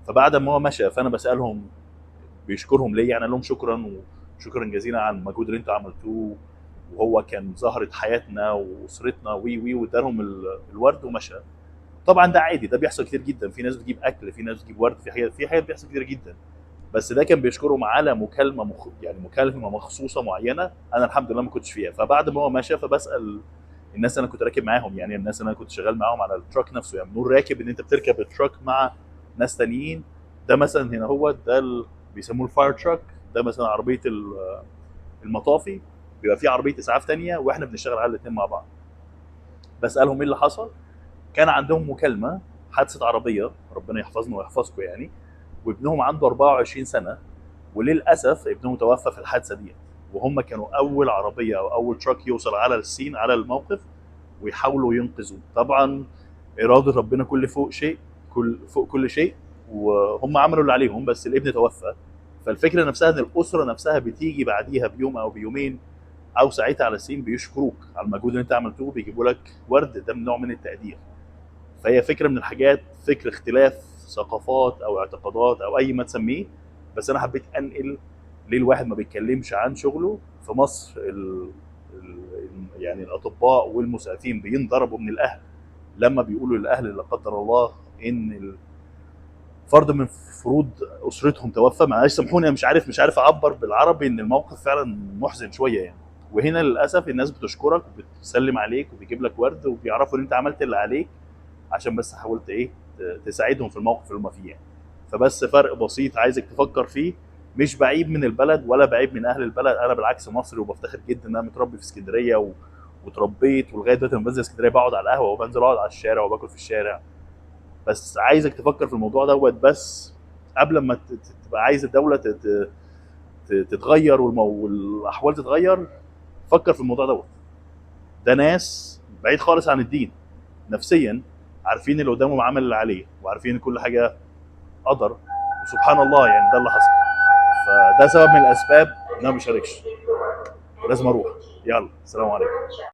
فبعد ما هو مشى فانا بسالهم بيشكرهم ليه، يعني قال لهم شكرا وشكرا جزيلا على المجهود اللي انتوا عملتوه، وهو كان زهره حياتنا واسرتنا وي وي، وادالهم الورد ومشى. طبعا ده عادي، ده بيحصل كتير جدا، في ناس بتجيب اكل، في ناس بتجيب ورد، في حاجات بيحصل كتير جدا. بس ده كان بيشكرهم على مكالمه يعني مكالمه مخصوصه معينه، انا الحمد لله ما كنتش فيها. فبعد ما هو مشى فبسال الناس اللي انا كنت راكب معاهم، يعني الناس اللي انا كنت شغال معاهم على التراك نفسه، يعني نور راكب ان انت بتركب التراك مع ناس تانيين. ده مثلا هنا هو ده بيسموه الفاير تراك، ده مثلا عربيه المطافي، بيبقى في عربيه اسعاف تانية واحنا بنشتغل على الاثنين مع بعض. بسالهم ايه اللي حصل. كان عندهم مكالمه، حادثه عربيه، ربنا يحفظنا ويحفظكم يعني، وابنهم عنده 24 سنه، وللاسف ابنهم توفى في الحادثه دي. وهم كانوا اول عربيه او اول تراك يوصل على السين، على الموقف، ويحاولوا ينقذوه. طبعا اراده ربنا كل فوق شيء، كل فوق كل شيء، وهم عملوا اللي عليهم بس الابن توفى. فالفكره نفسها ان الاسره نفسها بتيجي بعديها بيوم او بيومين او ساعتها على السين بيشكروك على المجهود اللي انت عملتوه، بيجيبوا لك ورد، ده من نوع من التقدير. فهي فكره من الحاجات، فكر اختلاف ثقافات او اعتقادات او اي ما تسميه. بس انا حبيت انقل ليه الواحد ما بيتكلمش عن شغله في مصر. يعني الاطباء والمسعفين بينضربوا من الاهل لما بيقولوا للاهل لا قدر الله ان فرد من فروض اسرتهم توفى. معلش سامحوني، انا مش عارف اعبر بالعربي ان الموقف فعلا محزن شويه يعني. وهنا للاسف الناس بتشكرك وبتسلم عليك وبيجيب لك ورد، وبيعرفوا ان انت عملت اللي عليك عشان بس حاولت ايه تساعدهم في الموقف اللي هم فيه يعني. فبس فرق بسيط عايزك تفكر فيه. مش بعيب من البلد ولا بعيب من اهل البلد، انا بالعكس مصري وبفتخر جدا ان انا متربي في اسكندريه وتربيت، ولغايه دلوقتي لما بنزل اسكندريه بقعد على القهوه وبنزل اقعد على الشارع وباكل في الشارع. بس عايزك تفكر في الموضوع دوت بس قبل ما تبقى عايز الدوله تتغير والاحوال تتغير. فكر في الموضوع دوت. ده ناس بعيد خالص عن الدين، نفسيا عارفين اللي قدامهم عمل اللي عليه، وعارفين ان كل حاجه قدر، وسبحان الله يعني ده اللي حصل. فده سبب من الاسباب ان انا ما بشاركش. لازم اروح. يلا، السلام عليكم.